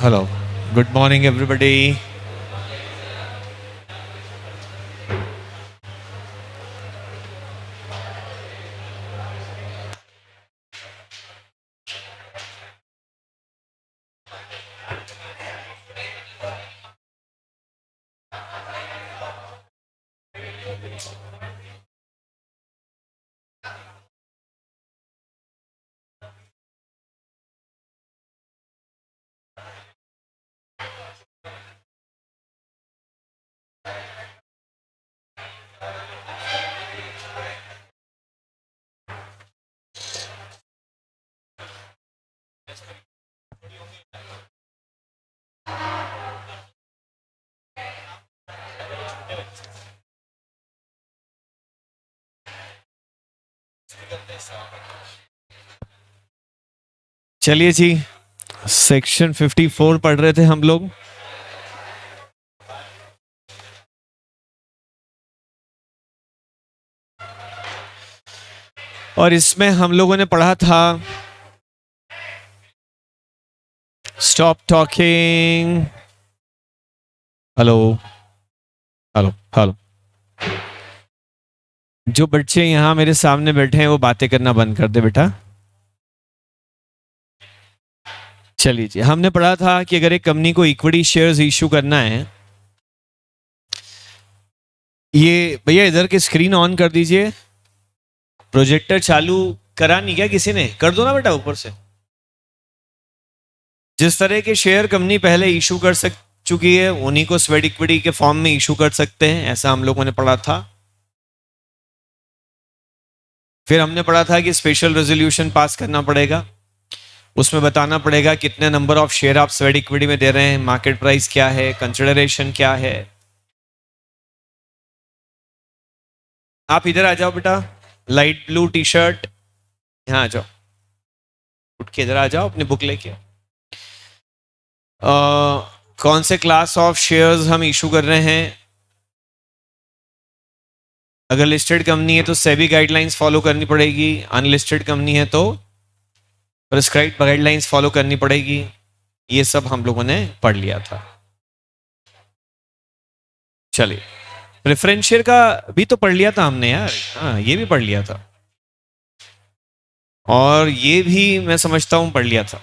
Hello. Good morning, everybody. चलिए जी, section 54 पढ़ रहे थे हम लोग। और इसमें हम लोगों ने पढ़ा था stop talking. Hello hello hello. जो बच्चे यहाँ मेरे सामने बैठे हैं वो बातें करना बंद कर दे बेटा। चलिए जी, हमने पढ़ा था कि अगर एक कंपनी को इक्विटी शेयर्स इशू करना है, ये भैया इधर की स्क्रीन ऑन कर दीजिए। प्रोजेक्टर चालू करा नहीं क्या किसी ने? कर दो ना बेटा ऊपर से। जिस तरह के शेयर कंपनी पहले इशू कर चुकी है उन्हीं को स्वेट इक्विटी के फॉर्म में इशू कर सकते हैं, ऐसा हम लोगों ने पढ़ा था। फिर हमने पढ़ा था कि स्पेशल रेजोल्यूशन पास करना पड़ेगा, उसमें बताना पड़ेगा कितने नंबर ऑफ शेयर आप स्वेट इक्विटी में दे रहे हैं, मार्केट प्राइस क्या है, कंसिडरेशन क्या है। आप इधर आ जाओ बेटा, लाइट ब्लू टी शर्ट, यहाँ आ जाओ, उठ के इधर आ जाओ अपनी बुक लेके। कौन से क्लास ऑफ शेयर्स हम इशू कर रहे हैं? अगर लिस्टेड कंपनी है तो सेबी गाइडलाइंस फॉलो करनी पड़ेगी, अनलिस्टेड कंपनी है तो प्रिस्क्राइब्ड गाइडलाइंस फॉलो करनी पड़ेगी। ये सब हम लोगों ने पढ़ लिया था। चलिए, प्रेफरेंस शेयर का भी तो पढ़ लिया था हमने यार। हाँ, ये भी पढ़ लिया था, और ये भी मैं समझता हूं पढ़ लिया था।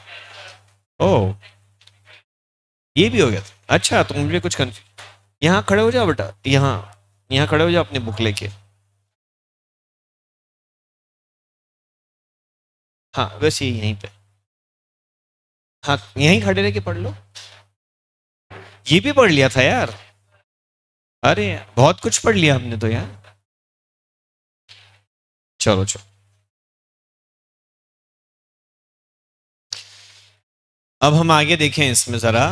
ओह, ये भी हो गया था। अच्छा, तो मुझे कुछ कंफ्यूज। यहाँ खड़े हो जाओ बेटा, यहाँ यहाँ खड़े हो जाओ अपनी बुक लेके। हाँ, वैसे ही यहीं पे। हाँ, यहीं खड़े रह के पढ़ लो। ये भी पढ़ लिया था यार। अरे बहुत कुछ पढ़ लिया हमने तो यार। चलो चलो, अब हम आगे देखें इसमें जरा।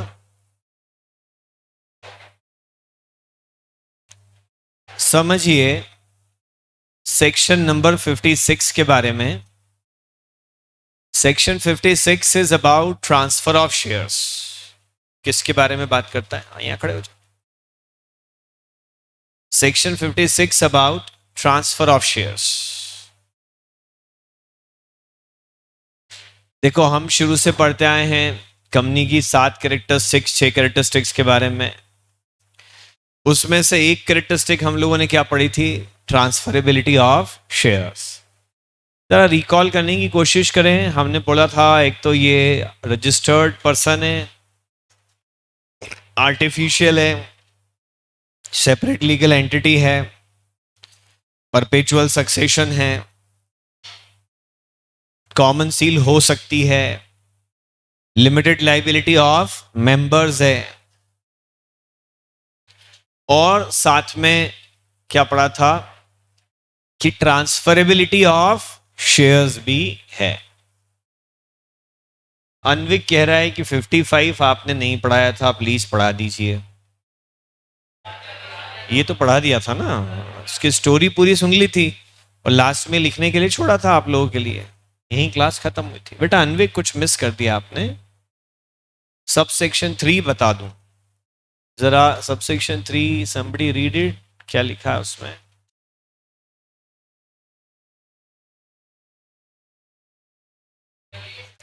समझिए सेक्शन नंबर 56 के बारे में। Section 56 is about transfer of shares. किसके बारे में बात करता है? यहाँ खड़े हो जाओ। Section 56 about transfer of shares. देखो, हम शुरू से पढ़ते आए हैं कंपनी की 7 कैरेक्टरिस्टिक्स, 6 कैरेक्टरिस्टिक्स के बारे में। उसमें से एक कैरेक्टरिस्टिक हम लोगों ने क्या पढ़ी थी? Transferability of shares. जरा रिकॉल करने की कोशिश करें। हमने बोला था एक तो ये रजिस्टर्ड पर्सन है, आर्टिफिशियल है, सेपरेट लीगल एंटिटी है, परपेचुअल सक्सेशन है, कॉमन सील हो सकती है, लिमिटेड लाइबिलिटी ऑफ मेंबर्स है, और साथ में क्या पढ़ा था कि ट्रांसफरेबिलिटी ऑफ शेयर्स भी है। अनविक कह रहा है कि 55 आपने नहीं पढ़ाया था, प्लीज पढ़ा दीजिए। ये तो पढ़ा दिया था ना, उसकी स्टोरी पूरी सुन ली थी और लास्ट में लिखने के लिए छोड़ा था आप लोगों के लिए। यही क्लास खत्म हुई थी बेटा। अनविक कुछ मिस कर दिया आपने। सब सेक्शन 3 बता दूं जरा। Sub section 3 somebody read it, क्या लिखा है उसमें?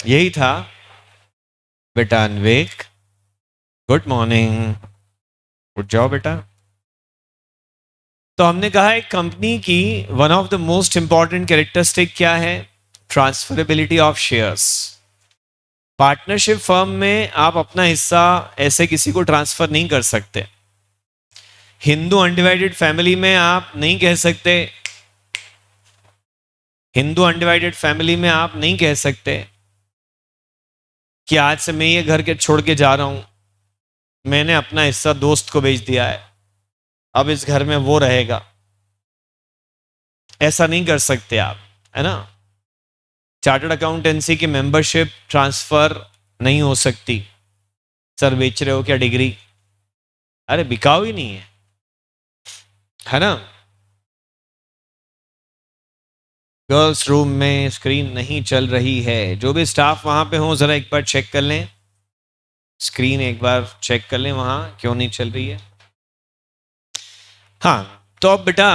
यही था बेटा अनविक। गुड मॉर्निंग, उठ जाओ बेटा। तो हमने कहा है कंपनी की one of the most important characteristic क्या है? Transferability of shares. Partnership firm में आप अपना हिस्सा ऐसे किसी को ट्रांसफर नहीं कर सकते। हिंदू अनडिवाइडेड फैमिली में आप नहीं कह सकते, हिंदू अनडिवाइडेड फैमिली में आप नहीं कह सकते कि आज से मैं ये घर के छोड़ के जा रहा हूं, मैंने अपना हिस्सा दोस्त को बेच दिया है, अब इस घर में वो रहेगा। ऐसा नहीं कर सकते आप, है ना। चार्टर्ड अकाउंटेंसी की मेंबरशिप ट्रांसफर नहीं हो सकती। सर बेच रहे हो क्या डिग्री? अरे बिकाऊ ही नहीं है ना। गर्ल्स रूम में स्क्रीन नहीं चल रही है। जो भी स्टाफ वहां पे हो जरा एक बार चेक कर लें, स्क्रीन एक बार चेक कर लें वहां क्यों नहीं चल रही है। हाँ, तो अब बेटा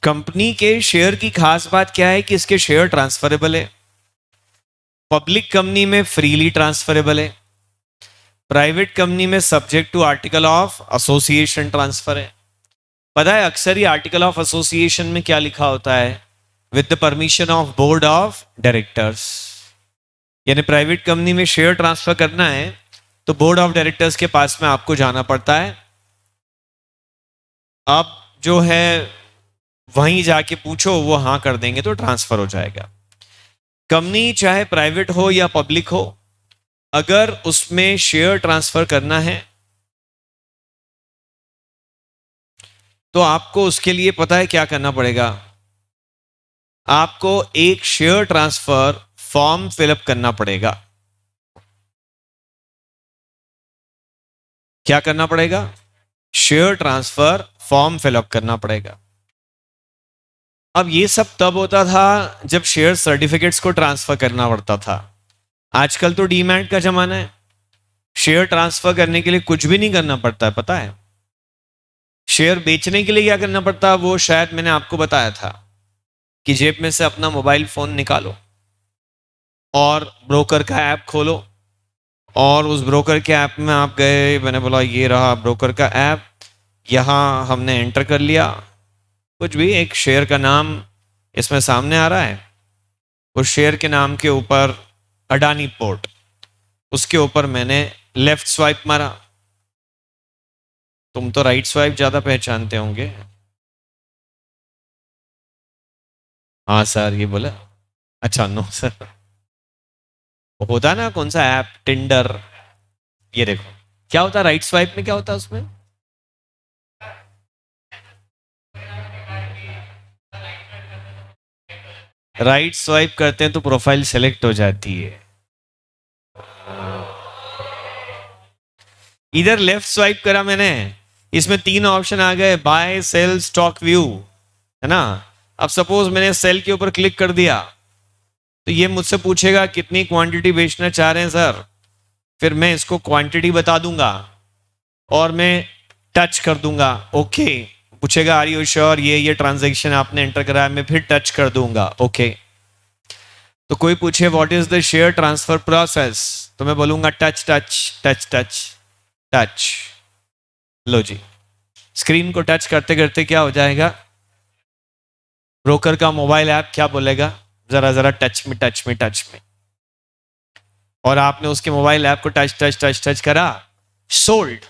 कंपनी के शेयर की खास बात क्या है कि इसके शेयर ट्रांसफरेबल है। पब्लिक कंपनी में फ्रीली ट्रांसफरेबल है, प्राइवेट कंपनी में subject to article of association transfer है। पता है अक्सर ही आर्टिकल ऑफ एसोसिएशन में क्या लिखा होता है? With the permission of board of directors. यानी प्राइवेट कंपनी में शेयर ट्रांसफर करना है तो बोर्ड ऑफ डायरेक्टर्स के पास में आपको जाना पड़ता है। अब जो है वहीं जाके पूछो, वो हाँ कर देंगे तो ट्रांसफर हो जाएगा। कंपनी चाहे प्राइवेट हो या पब्लिक हो, अगर उसमें शेयर ट्रांसफर करना है तो आपको उसके लिए पता है क्या करना पड़ेगा? आपको एक शेयर ट्रांसफर फॉर्म फिलअप करना पड़ेगा। क्या करना पड़ेगा? शेयर ट्रांसफर फॉर्म फिलअप करना पड़ेगा। अब ये सब तब होता था जब शेयर सर्टिफिकेट्स को ट्रांसफर करना पड़ता था। आजकल तो डीमैट का जमाना है, शेयर ट्रांसफर करने के लिए कुछ भी नहीं करना पड़ता है। पता है शेयर बेचने के लिए क्या करना पड़ता है? वो शायद मैंने आपको बताया था कि जेब में से अपना मोबाइल फोन निकालो और ब्रोकर का ऐप खोलो, और उस ब्रोकर के ऐप में आप गए, मैंने बोला ये रहा ब्रोकर का ऐप, यहां हमने एंटर कर लिया कुछ भी, एक शेयर का नाम इसमें सामने आ रहा है, उस शेयर के नाम के ऊपर अडानी पोर्ट, उसके ऊपर मैंने लेफ्ट स्वाइप मारा। तुम तो राइट स्वाइप ज्यादा पहचानते होंगे। हाँ सर ये बोला। अच्छा नो सर, होता ना कौन सा ऐप, टिंडर, ये देखो क्या होता है राइट स्वाइप में, क्या होता है उसमें? राइट स्वाइप करते हैं तो प्रोफाइल सेलेक्ट हो जाती है। इधर लेफ्ट स्वाइप करा मैंने, इसमें 3 ऑप्शन आ गए, बाय सेल स्टॉक व्यू, है ना। अब सपोज मैंने सेल के ऊपर क्लिक कर दिया तो ये मुझसे पूछेगा कितनी क्वांटिटी बेचना चाह रहे हैं सर, फिर मैं इसको क्वांटिटी बता दूंगा और मैं टच कर दूंगा ओके। पूछेगा आर यू श्योर, ये ट्रांजैक्शन आपने एंटर कराया, मैं फिर टच कर दूंगा ओके। तो कोई पूछे what is the share transfer process, तो मैं बोलूंगा touch touch touch touch touch. लो जी, स्क्रीन को टच करते करते क्या हो जाएगा? ब्रोकर का मोबाइल ऐप क्या बोलेगा? जरा जरा टच में टच में टच में, और आपने उसके मोबाइल ऐप को टच टच टच टच करा, सोल्ड।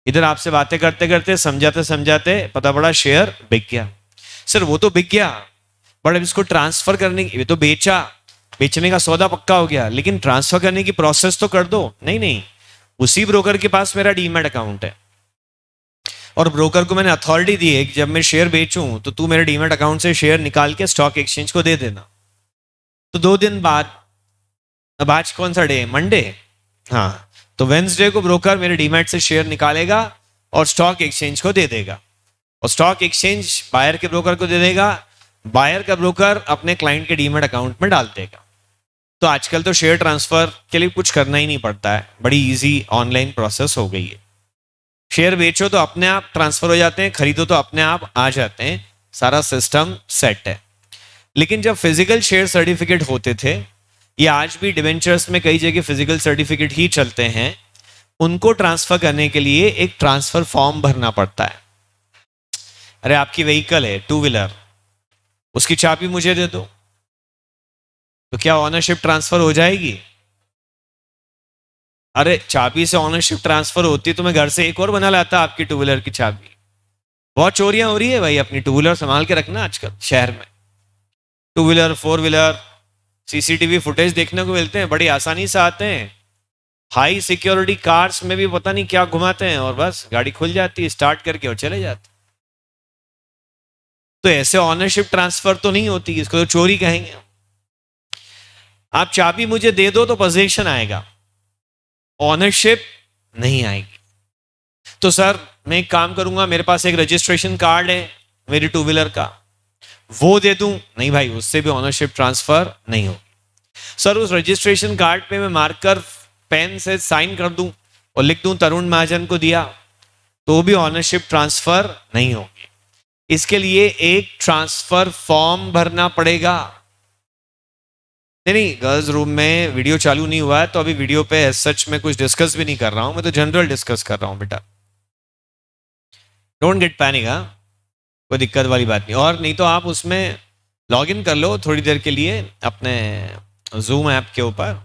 इधर आपसे बातें करते करते समझाते समझाते पता पड़ा शेयर बिक गया। सर वो तो बिक गया, बट अब इसको ट्रांसफर करने की, तो बेचा, बेचने का सौदा पक्का हो गया, लेकिन ट्रांसफर करने की प्रोसेस तो कर दो। नहीं नहीं, उसी ब्रोकर के पास मेरा डीमैट अकाउंट है और ब्रोकर को मैंने अथॉरिटी दी है कि जब मैं शेयर बेचूं तो तू मेरे डीमैट अकाउंट से शेयर निकाल के स्टॉक एक्सचेंज को दे देना। तो 2 दिन बाद, अब आज कौन सा डे है? मंडे। हाँ, तो वेंसडे को ब्रोकर मेरे डीमैट से शेयर निकालेगा और स्टॉक एक्सचेंज को दे देगा, और स्टॉक एक्सचेंज बायर के ब्रोकर को दे देगा, बायर का ब्रोकर अपने क्लाइंट के डीमैट अकाउंट में डाल देगा। तो आजकल तो शेयर ट्रांसफर के लिए कुछ करना ही नहीं पड़ता है, बड़ी इजी ऑनलाइन प्रोसेस हो गई है। शेयर बेचो तो अपने आप ट्रांसफर हो जाते हैं, खरीदो तो अपने आप आ जाते हैं, सारा सिस्टम सेट है। लेकिन जब फिजिकल शेयर सर्टिफिकेट होते थे, ये आज भी डिवेंचर्स में कई जगह फिजिकल सर्टिफिकेट ही चलते हैं, उनको ट्रांसफर करने के लिए एक ट्रांसफर फॉर्म भरना पड़ता है। अरे आपकी व्हीकल है, टू व्हीलर, उसकी चाबी मुझे दे दो, तो क्या ऑनरशिप ट्रांसफर हो जाएगी? अरे चाबी से ऑनरशिप ट्रांसफर होती तो मैं घर से एक और बना लाता आपकी टू व्हीलर की चाबी। बहुत चोरियां हो रही है भाई, अपनी टू व्हीलर संभाल के रखना आजकल शहर में। Two wheeler, four wheeler, CCTV footage देखने को मिलते हैं, बड़ी आसानी से आते हैं। हाई सिक्योरिटी कार्स में भी पता नहीं क्या घुमाते हैं और बस गाड़ी खुल जाती है, स्टार्ट करके और चले जाते। तो ऐसे ऑनरशिप ट्रांसफर तो नहीं होती, इसको तो चोरी कहेंगे। आप चाबी मुझे दे दो तो पोजीशन आएगा, ऑनरशिप नहीं आएगी। तो सर मैं एक काम करूंगा, मेरे पास एक रजिस्ट्रेशन कार्ड है मेरी टू व्हीलर का, वो दे दूं? नहीं भाई, उससे भी ऑनरशिप ट्रांसफर नहीं होगी। सर उस रजिस्ट्रेशन कार्ड पे मैं मार्कर पेन से साइन कर दूं और लिख दूं तरुण महाजन को दिया, तो भी ऑनरशिप ट्रांसफर नहीं होगी। इसके लिए एक ट्रांसफर फॉर्म भरना पड़ेगा। नहीं, गर्ल्स रूम में वीडियो चालू नहीं हुआ है तो अभी वीडियो पे सच में कुछ डिस्कस भी नहीं कर रहा हूं, मैं तो जनरल डिस्कस कर रहा हूं बेटा। डोंट गेट पैनिक, हाँ, कोई दिक्कत वाली बात नहीं। और नहीं तो आप उसमें लॉग इन कर लो थोड़ी देर के लिए अपने जूम ऐप के ऊपर।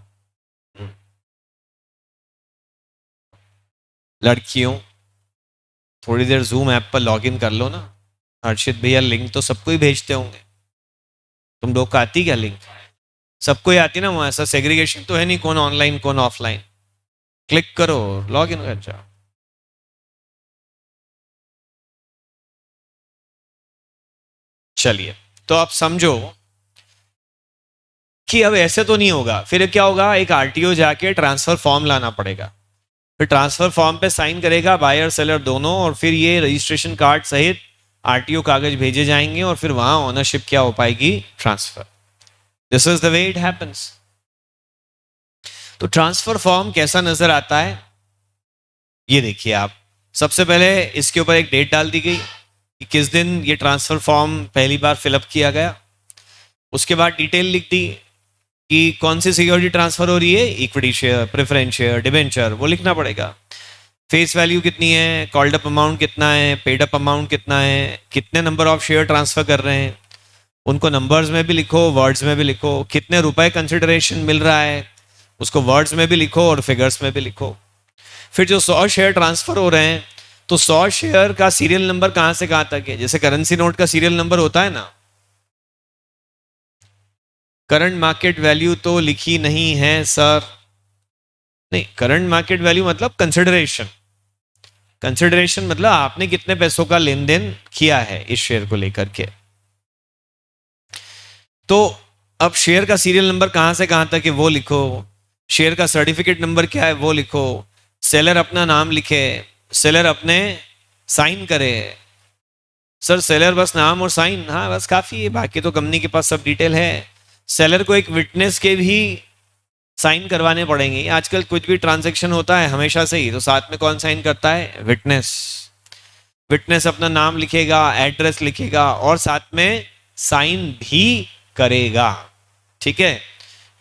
लड़कियों, थोड़ी देर जूम ऐप पर लॉग इन कर लो ना। हर्षित भैया लिंक तो सबको ही भेजते होंगे, तुम लोग को आती क्या लिंक? सबको ही आती ना, वहां ऐसा सेग्रीगेशन तो है नहीं कौन ऑनलाइन कौन ऑफलाइन। क्लिक करो, लॉग इन कर जाओ। चलिए, तो आप समझो कि अब ऐसे तो नहीं होगा। फिर क्या होगा, एक आरटीओ जाके ट्रांसफर फॉर्म लाना पड़ेगा, फिर ट्रांसफर फॉर्म पे साइन करेगा बायर सेलर दोनों, और फिर ये रजिस्ट्रेशन कार्ड सहित आरटीओ कागज भेजे जाएंगे और फिर वहां ओनरशिप क्या हो पाएगी, transfer. This is the way it happens. तो ट्रांसफर फॉर्म कैसा नजर आता है, ये देखिए आप। सबसे पहले इसके ऊपर एक डेट डाल दी गई कि किस दिन ये ट्रांसफर फॉर्म पहली बार फिलअप किया गया। उसके बाद डिटेल लिख दी कि कौन सी सिक्योरिटी ट्रांसफर हो रही है, equity share, preference share, debenture, वो लिखना पड़ेगा। फेस वैल्यू कितनी है, कॉल्ड अप अमाउंट कितना है, पेड अप अमाउंट कितना है, कितने नंबर ऑफ शेयर ट्रांसफर कर रहे हैं, उनको नंबर्स में भी लिखो, वर्ड्स में भी लिखो। कितने रुपए कंसिडरेशन मिल रहा है, उसको वर्ड्स में भी लिखो और फिगर्स में भी लिखो। फिर जो 100 शेयर ट्रांसफर हो रहे हैं, तो 100 शेयर का सीरियल नंबर कहां से कहां तक है। जैसे करेंसी नोट का सीरियल नंबर होता है ना। करंट मार्केट वैल्यू तो लिखी नहीं है सर। नहीं, करंट मार्केट वैल्यू मतलब कंसिडरेशन। कंसिडरेशन मतलब आपने कितने पैसों का लेन देन किया है इस शेयर को लेकर के। तो अब शेयर का सीरियल नंबर कहां से कहां तक है वो लिखो, शेयर का सर्टिफिकेट नंबर क्या है वो लिखो, सेलर अपना नाम लिखे, सेलर अपने साइन करे। सर सेलर बस नाम और साइन, हाँ बस काफी है, बाकी तो कंपनी के पास सब डिटेल है। सेलर को एक विटनेस के भी साइन करवाने पड़ेंगे। आजकल कुछ भी ट्रांजैक्शन होता है हमेशा से ही, तो साथ में कौन साइन करता है, विटनेस। विटनेस अपना नाम लिखेगा, एड्रेस लिखेगा और साथ में साइन भी करेगा। ठीक है,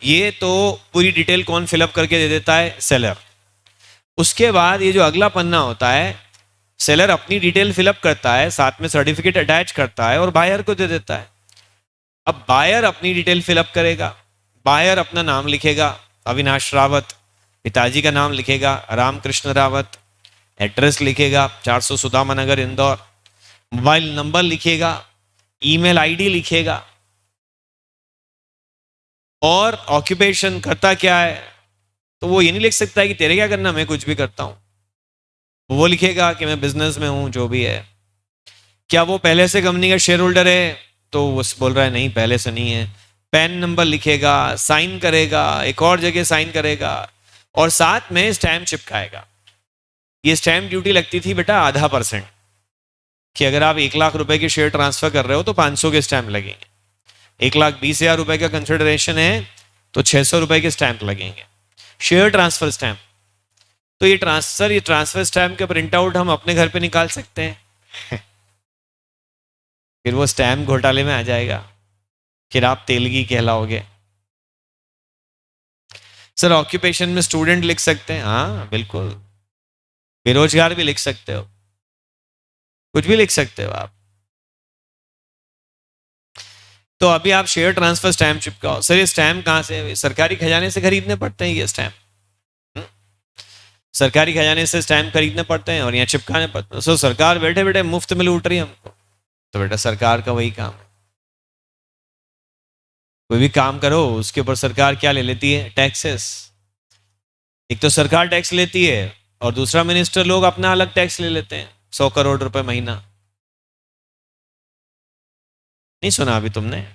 ये तो पूरी डिटेल कौन फिलअप करके दे देता है, सेलर। उसके बाद ये जो अगला पन्ना होता है, सेलर अपनी डिटेल फिलअप करता है, साथ में सर्टिफिकेट अटैच करता है और बायर को दे देता है। अब बायर अपनी डिटेल फिलअप करेगा, बायर अपना नाम लिखेगा, अविनाश रावत, पिताजी का नाम लिखेगा रामकृष्ण रावत, एड्रेस लिखेगा 400 सुदामा नगर इंदौर, मोबाइल नंबर लिखेगा, ईमेल आईडी लिखेगा, और ऑक्यूपेशन करता क्या है, तो वो ये नहीं लिख सकता है कि तेरे क्या करना, मैं कुछ भी करता हूं। वो लिखेगा कि मैं बिजनेस में हूं, जो भी है। क्या वो पहले से कंपनी का शेयर होल्डर है, तो वो बोल रहा है नहीं पहले से नहीं है। पैन नंबर लिखेगा, साइन करेगा, एक और जगह साइन करेगा और साथ में स्टैम्प चिपकाएगा। ये स्टैम्प ड्यूटी लगती थी बेटा 0.5%, कि अगर आप 1 लाख रुपए के शेयर ट्रांसफर कर रहे हो तो 500 के स्टैम्प लगेंगे। 1,20,000 रुपए का कंसिडरेशन है तो 600 रुपए के स्टैंप लगेंगे, शेयर ट्रांसफर स्टैंप। तो ये ट्रांसफर स्टैंप का प्रिंट आउट हम अपने घर पे निकाल सकते हैं। फिर वो स्टैंप घोटाले में आ जाएगा, फिर आप तेलगी कहलाओगे। सर ऑक्यूपेशन में स्टूडेंट लिख सकते हैं, हाँ बिल्कुल। बेरोजगार भी लिख सकते हो, कुछ भी लिख सकते हो आप। तो अभी आप शेयर ट्रांसफर स्टैम्प चिपकाओ। सर ये स्टैम्प कहाँ से? सरकारी खजाने से खरीदने पड़ते हैं ये स्टैम्प। सरकारी खजाने से स्टैम्प खरीदने पड़ते हैं और यहाँ चिपकाने पड़ते हैं। सो सरकार बैठे बैठे मुफ्त में लूट रही है हमको। तो बेटा सरकार का वही काम है, कोई भी काम करो उसके ऊपर सरकार क्या ले लेती है? टैक्सेस। एक तो सरकार टैक्स लेती है और दूसरा मिनिस्टर लोग अपना अलग टैक्स ले लेते हैं, 100 करोड़ रुपए महीना। नहीं सुना अभी तुमने?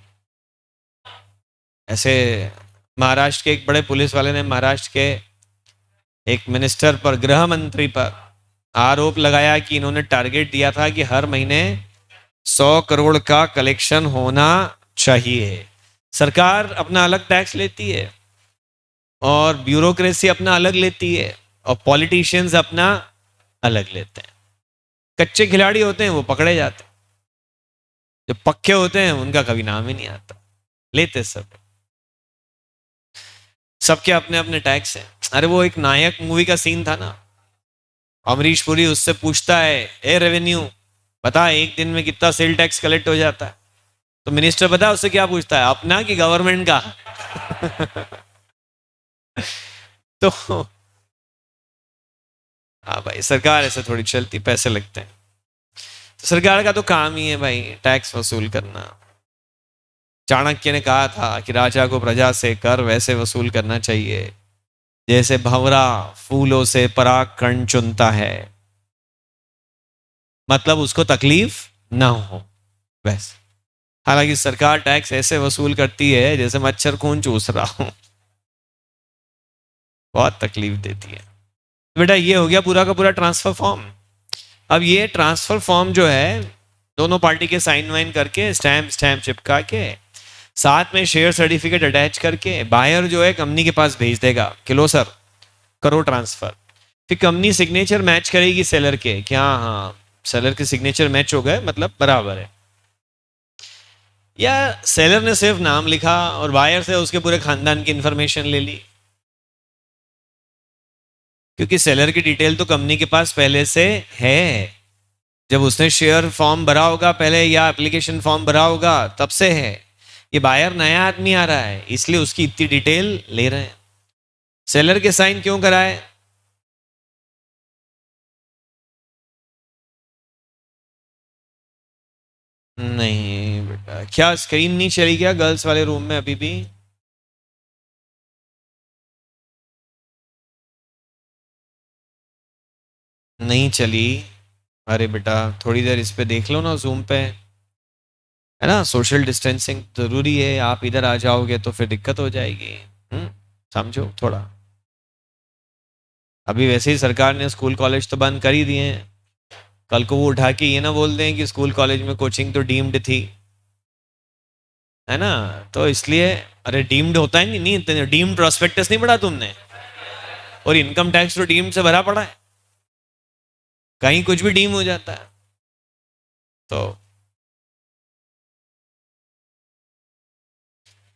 ऐसे महाराष्ट्र के एक बड़े पुलिस वाले ने महाराष्ट्र के एक मिनिस्टर पर, गृह मंत्री पर आरोप लगाया कि इन्होंने टारगेट दिया था कि हर महीने 100 करोड़ का कलेक्शन होना चाहिए। सरकार अपना अलग टैक्स लेती है और ब्यूरोक्रेसी अपना अलग लेती है और पॉलिटिशियंस अपना अलग लेते हैं। कच्चे खिलाड़ी होते हैं वो पकड़े जाते हैं, जो पक्के होते हैं उनका कभी नाम ही नहीं आता। लेते सब, सबके अपने अपने टैक्स हैं। अरे वो एक नायक मूवी का सीन था ना, अमरीश पुरी उससे पूछता है, ए रेवेन्यू बता एक दिन में कितना सेल टैक्स कलेक्ट हो जाता है? तो मिनिस्टर बता उससे क्या पूछता है, अपना कि गवर्नमेंट का? तो हाँ भाई, सरकार ऐसे थोड़ी चलती, पैसे लगते हैं। तो सरकार का तो काम ही है भाई टैक्स वसूल करना। चाणक्य ने कहा था कि राजा को प्रजा से कर वैसे वसूल करना चाहिए जैसे भंवरा फूलों से पराग कण चुनता है, मतलब उसको तकलीफ ना हो वैसे। हालांकि सरकार टैक्स ऐसे वसूल करती है जैसे मच्छर खून चूस रहा हो, बहुत तकलीफ देती है। बेटा ये हो गया पूरा का पूरा ट्रांसफर फॉर्म। अब ये ट्रांसफर फॉर्म जो है दोनों पार्टी के साइन वाइन करके स्टैम्प स्टैम्प चिपका के साथ में शेयर सर्टिफिकेट अटैच करके बायर जो है कंपनी के पास भेज देगा कि लो सर करो ट्रांसफर। फिर कंपनी सिग्नेचर मैच करेगी सेलर के कि हाँ हाँ सेलर के सिग्नेचर मैच हो गए, मतलब बराबर है। या सेलर ने सिर्फ नाम लिखा और बायर से उसके पूरे खानदान की इंफॉर्मेशन ले ली, क्योंकि सेलर की डिटेल तो कंपनी के पास पहले से है। जब उसने शेयर फॉर्म भरा होगा पहले या एप्लीकेशन फॉर्म भरा होगा तब से है। ये बायर नया आदमी आ रहा है इसलिए उसकी इतनी डिटेल ले रहे हैं। सेलर के साइन क्यों कराए? नहीं बेटा, क्या स्क्रीन नहीं चली क्या गर्ल्स वाले रूम में अभी भी? नहीं चली? अरे बेटा थोड़ी देर इस पे देख लो ना, जूम पे, है ना, सोशल डिस्टेंसिंग जरूरी है। आप इधर आ जाओगे तो फिर दिक्कत हो जाएगी। समझो थोड़ा। अभी वैसे ही सरकार ने स्कूल कॉलेज तो बंद कर ही दिए हैं, कल को वो उठा के ये ना बोल दें कि स्कूल कॉलेज में कोचिंग तो डीम्ड थी, है ना? तो इसलिए, अरे डीम्ड होता है नहीं, डीम्ड प्रोस्पेक्टस नहीं पढ़ा तुमने? और इनकम टैक्स तो डीम्ड से भरा पड़ा है, कहीं कुछ भी डीम हो जाता है। तो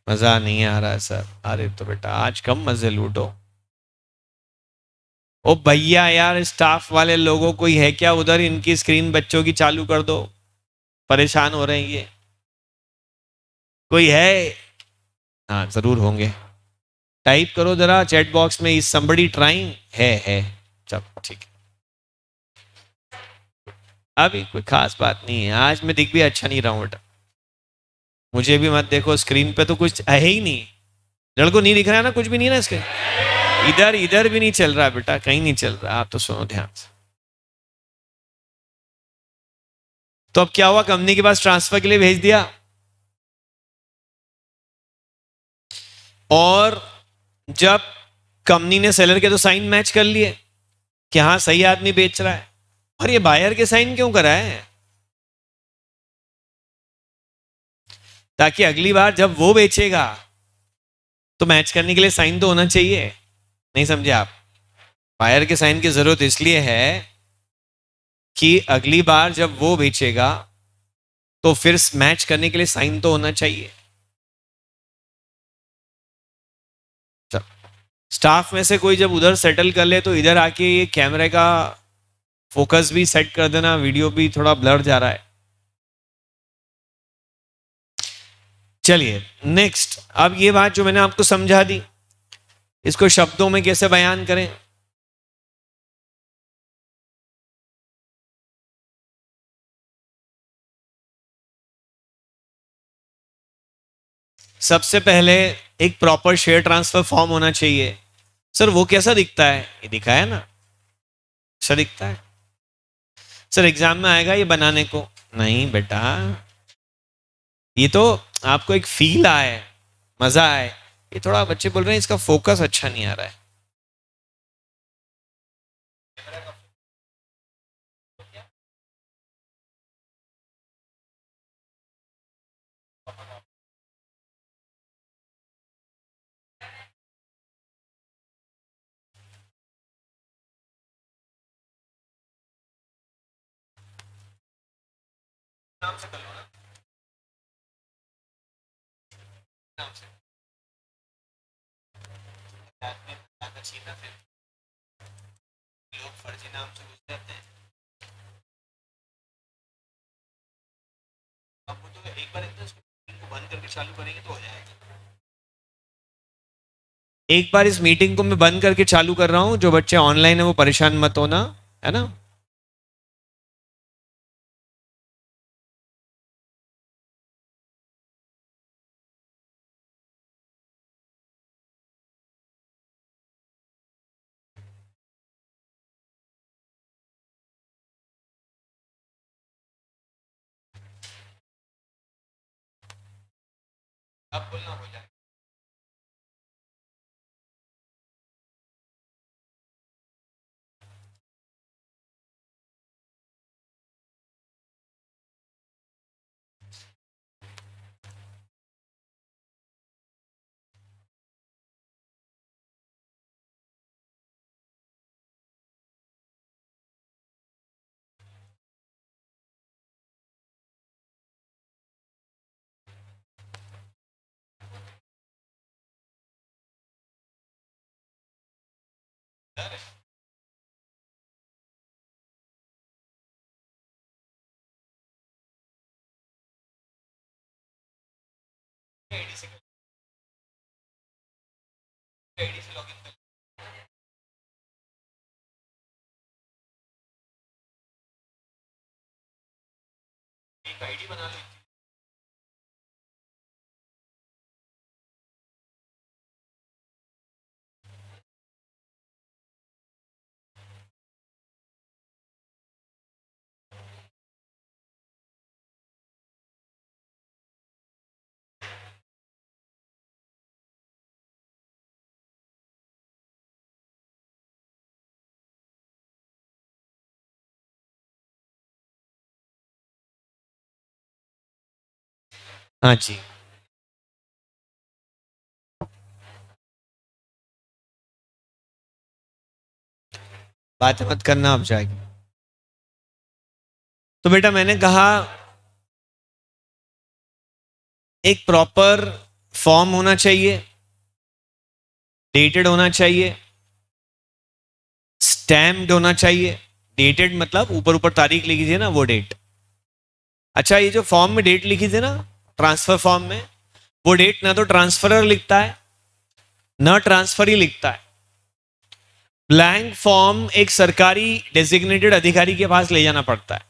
मजा नहीं आ रहा है सर। अरे तो बेटा आज कम मजे लूटो। ओ भैया यार स्टाफ वाले लोगों कोई है क्या उधर? इनकी स्क्रीन बच्चों की चालू कर दो, परेशान हो रहे हैं ये। कोई है? हाँ जरूर होंगे, टाइप करो जरा चैट बॉक्स में, इज समबडी ट्राइंग? है। चलो ठीक है। अभी कोई खास बात नहीं है, आज मैं दिख भी अच्छा नहीं रहा हूँ बेटा। मुझे भी मत देखो, स्क्रीन पे तो कुछ है ही नहीं। लड़को नहीं दिख रहा है ना, कुछ भी नहीं है ना इसके। इधर इधर भी नहीं चल रहा बेटा, कहीं नहीं चल रहा। आप तो सुनो ध्यान से। तो अब क्या हुआ, कंपनी के पास ट्रांसफर के लिए भेज दिया और जब कंपनी ने सेलर के तो साइन मैच कर लिए कि हाँ सही आदमी बेच रहा है, और ये बायर के साइन क्यों कराए? ताकि अगली बार जब वो बेचेगा तो मैच करने के लिए साइन तो होना चाहिए। नहीं समझे आप? बायर के साइन की जरूरत इसलिए है कि अगली बार जब वो बेचेगा तो फिर मैच करने के लिए साइन तो होना चाहिए। स्टाफ में से कोई जब उधर सेटल कर ले तो इधर आके ये कैमरे का फोकस भी सेट कर देना, वीडियो भी थोड़ा ब्लर जा रहा है। चलिए नेक्स्ट, अब ये बात जो मैंने आपको समझा दी, इसको शब्दों में कैसे बयान करें। सबसे पहले एक प्रॉपर शेयर ट्रांसफर फॉर्म होना चाहिए। सर वो कैसा दिखता है? ये दिखा है ना, अच्छा दिखता है। सर एग्जाम में आएगा ये बनाने को? नहीं बेटा, ये तो आपको एक फील आए, मजा आए। ये थोड़ा बच्चे बोल रहे हैं इसका फोकस अच्छा नहीं आ रहा है। नाम से कर लो ना, नाम से। आदमी ज्यादा छीना फिर लोग फर्जी नाम से घुस जाते हैं। अब वो तो एक बार एकदम इसको बंद करके चालू करेंगे तो हो जाएगा। एक बार इस मीटिंग को मैं बंद करके चालू कर रहा हूं, जो बच्चे ऑनलाइन है वो परेशान मत होना, है ना। अब बोलना हो जाए। आईडी से आईडी से लॉगिन कर, एक आईडी बना लो। हाँ जी, बात मत करना अब जाएगी। तो बेटा मैंने कहा एक प्रॉपर फॉर्म होना चाहिए, डेटेड होना चाहिए, स्टैम्प्ड होना चाहिए। डेटेड मतलब ऊपर ऊपर तारीख लिखी थी ना, वो डेट। अच्छा, ये जो फॉर्म में डेट लिखी थी ना, ट्रांसफर फॉर्म में, वो डेट ना तो ट्रांसफरर लिखता है ना ट्रांसफर ही लिखता है। ब्लैंक फॉर्म एक सरकारी डेजिग्नेटेड अधिकारी के पास ले जाना पड़ता है,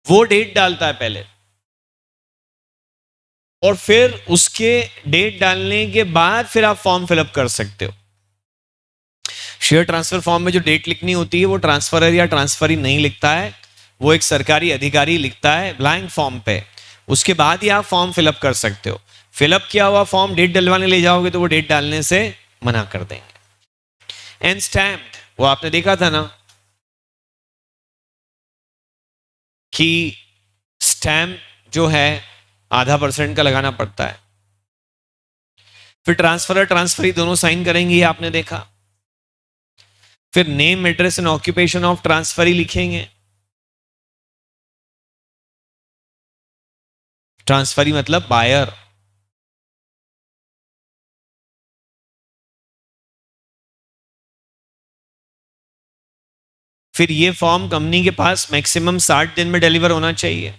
वो डेट डालता है पहले, और फिर उसके डेट डालने के बाद फिर आप फॉर्म फिलअप कर सकते हो। शेयर ट्रांसफर फॉर्म में जो डेट लिखनी होती है वो ट्रांसफरर या ट्रांसफरी नहीं लिखता है, वो एक सरकारी अधिकारी लिखता है ब्लैंक फॉर्म पे। उसके बाद ही आप फॉर्म फिलअप कर सकते हो। फिलअप किया हुआ फॉर्म डेट डलवाने ले जाओगे तो वो डेट डालने से मना कर देंगे। एंड स्टैम्प्ड, वो आपने देखा था ना कि स्टैम्प जो है ½ % का लगाना पड़ता है। फिर ट्रांसफरर ट्रांसफरी दोनों साइन करेंगे, ये आपने देखा। फिर name address and occupation of transferee लिखेंगे। ट्रांसफरी मतलब बायर। फिर ये फॉर्म कंपनी के पास मैक्सिमम 60 दिन में डिलीवर होना चाहिए।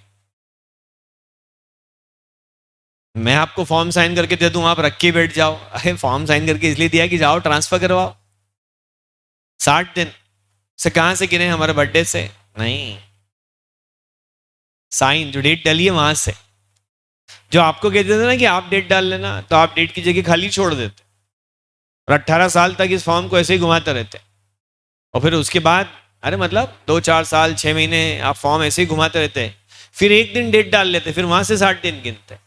मैं आपको फॉर्म साइन करके दे दूं, आप रख के बैठ जाओ। अरे फॉर्म साइन करके इसलिए दिया कि जाओ ट्रांसफर करवाओ। 60 दिन से कहां से गिने? हमारे बर्थडे से नहीं, साइन जो डेट डाली है वहां से। जो आपको कहते थे ना कि आप डेट डाल लेना, तो आप डेट की जगह खाली छोड़ देते और 18 साल तक इस फॉर्म को ऐसे ही घुमाते रहते। और फिर उसके बाद अरे मतलब 2-4 साल 6 महीने आप फॉर्म ऐसे ही घुमाते रहते, फिर एक दिन डेट डाल लेते, फिर वहां से 60 दिन गिनते।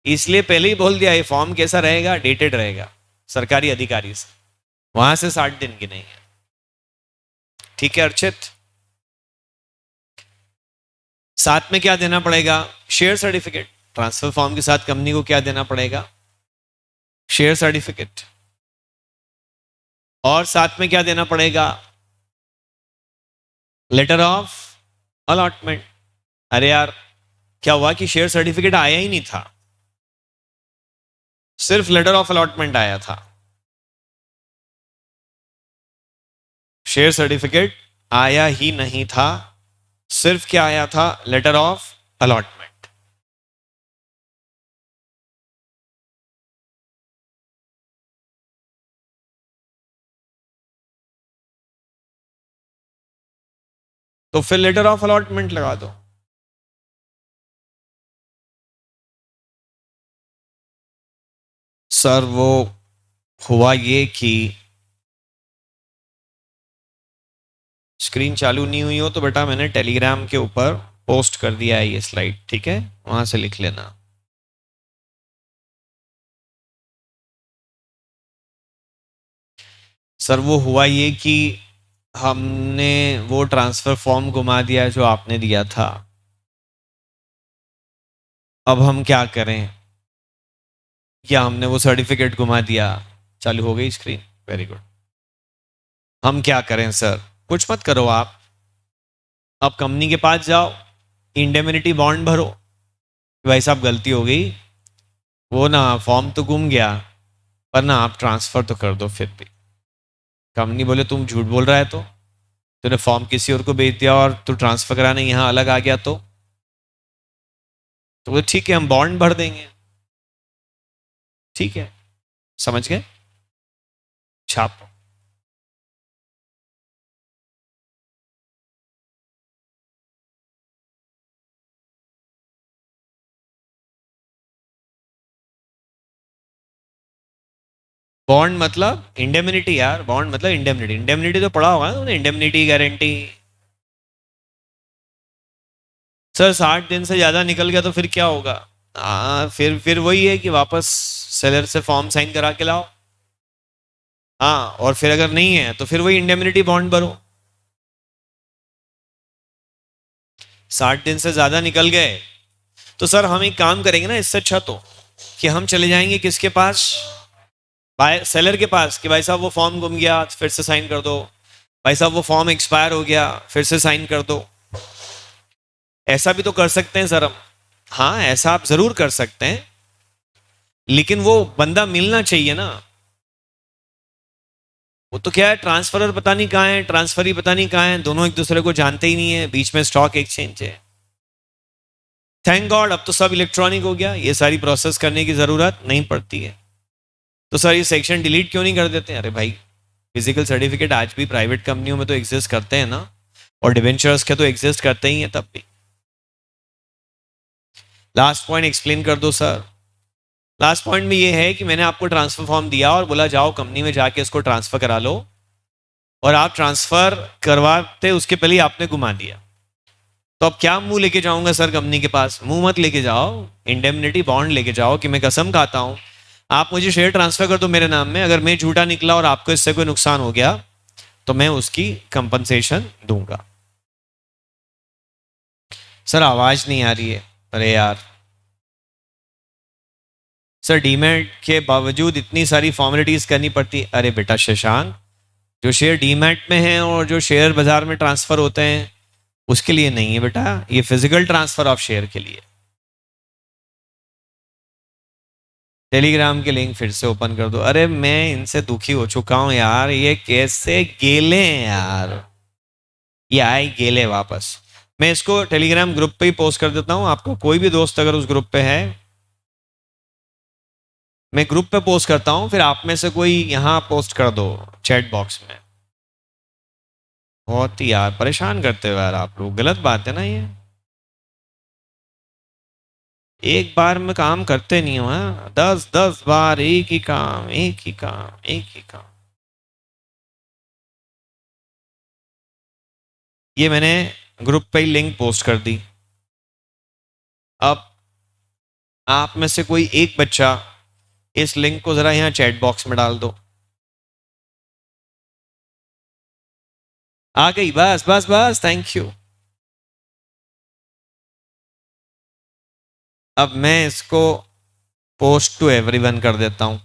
इसलिए पहले ही बोल दिया ये फॉर्म कैसा रहेगा, डेटेड रहेगा सरकारी अधिकारी से, वहां से 60 दिन गिनेंगे। ठीक है अर्चित? साथ में क्या देना पड़ेगा? Share certificate. ट्रांसफर फॉर्म के साथ कंपनी को क्या देना पड़ेगा? Share certificate. और साथ में क्या देना पड़ेगा? Letter of allotment. अरे यार क्या हुआ कि शेयर सर्टिफिकेट आया ही नहीं था, सिर्फ लेटर ऑफ अलॉटमेंट आया था। शेयर सर्टिफिकेट आया ही नहीं था, सिर्फ क्या आया था? Letter of allotment. तो फिर लेटर ऑफ अलॉटमेंट लगा दो। सर वो हुआ ये कि स्क्रीन चालू नहीं हुई हो तो बेटा मैंने टेलीग्राम के ऊपर पोस्ट कर दिया है ये स्लाइड, ठीक है? वहां से लिख लेना। सर वो हुआ ये कि हमने वो ट्रांसफर फॉर्म घुमा दिया जो आपने दिया था। अब हम क्या करें? क्या हमने वो सर्टिफिकेट घुमा दिया? चालू हो गई स्क्रीन, वेरी गुड। हम क्या करें सर? कुछ मत करो आप, अब कंपनी के पास जाओ, इंडेमिनिटी बॉन्ड भरो। भाई साहब गलती हो गई, वो ना फॉर्म तो गुम गया, पर ना आप ट्रांसफर तो कर दो। फिर भी कंपनी बोले तुम झूठ बोल रहा है, तो तूने फॉर्म किसी और को भेज दिया और तू ट्रांसफर कराने यहाँ अलग आ गया, तो वो ठीक है हम बॉन्ड भर देंगे। ठीक है, समझ गए? छाप। बॉन्ड मतलब इंडेमनिटी यार, बॉन्ड मतलब इंडेमनिटी। इंडेमनिटी तो पढ़ा होगा ना तुमने, इंडेमनिटी गारंटी। सर 60 दिन से ज्यादा निकल गया तो फिर क्या होगा? फिर वही है कि वापस सेलर से फॉर्म साइन करा के लाओ। हाँ, और फिर अगर नहीं है तो फिर वही इंडेमनिटी बॉन्ड भरो। 60 दिन से ज्यादा निकल गए तो सर हम एक काम करेंगे ना, इससे अच्छा तो कि हम चले जाएंगे किसके पास? बाय सेलर के पास, कि भाई साहब वो फॉर्म गुम गया फिर से साइन कर दो, भाई साहब वो फॉर्म एक्सपायर हो गया फिर से साइन कर दो। ऐसा भी तो कर सकते हैं सर हम। हाँ ऐसा आप जरूर कर सकते हैं, लेकिन वो बंदा मिलना चाहिए ना। वो तो क्या है, ट्रांसफरर पता नहीं कहाँ है, ट्रांसफर ही पता नहीं कहाँ है, दोनों एक दूसरे को जानते ही नहीं है, बीच में स्टॉक एक्सचेंज है। थैंक गॉड अब तो सब इलेक्ट्रॉनिक हो गया, ये सारी प्रोसेस करने की जरूरत नहीं पड़ती है। तो सर ये सेक्शन डिलीट क्यों नहीं कर देते? अरे भाई फिजिकल सर्टिफिकेट आज भी प्राइवेट कंपनियों में तो एग्जिस्ट करते हैं ना, और डिवेंचर्स के तो एग्जिस्ट करते ही हैं तब भी। लास्ट पॉइंट एक्सप्लेन कर दो सर। लास्ट पॉइंट में ये है कि मैंने आपको ट्रांसफर फॉर्म दिया और बोला जाओ कंपनी में जाके इसको ट्रांसफर करा लो, और आप ट्रांसफर करवाते उसके पहले ही आपने घुमा दिया। तो अब क्या मुंह लेके जाऊंगा सर कंपनी के पास? मुंह मत लेके जाओ, इंडेमनिटी बॉन्ड लेके जाओ कि मैं कसम खाता हूं आप मुझे शेयर ट्रांसफर कर दो मेरे नाम में, अगर मैं झूठा निकला और आपको इससे कोई नुकसान हो गया तो मैं उसकी कंपनसेशन दूंगा। सर आवाज नहीं आ रही है। अरे यार सर डीमैट के बावजूद इतनी सारी फॉर्मेलिटीज करनी पड़ती। अरे बेटा शशांक, जो शेयर डीमैट में है और जो शेयर बाजार में ट्रांसफर होते हैं उसके लिए नहीं है बेटा, ये फिजिकल ट्रांसफर ऑफ शेयर के लिए। टेलीग्राम के लिंक फिर से ओपन कर दो। अरे मैं इनसे दुखी हो चुका हूं यार, ये कैसे गेले हैं यार। ये आए गेले वापस। मैं इसको टेलीग्राम ग्रुप पे ही पोस्ट कर देता हूँ, आपका कोई भी दोस्त अगर उस ग्रुप पे है, मैं ग्रुप पे पोस्ट करता हूँ, फिर आप में से कोई यहाँ पोस्ट कर दो चैट बॉक्स में। बहुत ही यार परेशान करते हो यार आप लोग, गलत बात है ना ये। एक बार में काम करते नहीं हो, हाँ? 10 10 बार एक ही काम, एक ही काम, एक ही काम। ये मैंने ग्रुप पे ही लिंक पोस्ट कर दी। अब आप में से कोई एक बच्चा इस लिंक को जरा यहाँ चैट बॉक्स में डाल दो। आ गई, बस बस बस, थैंक यू। अब मैं इसको पोस्ट टू एवरीवन कर देता हूं।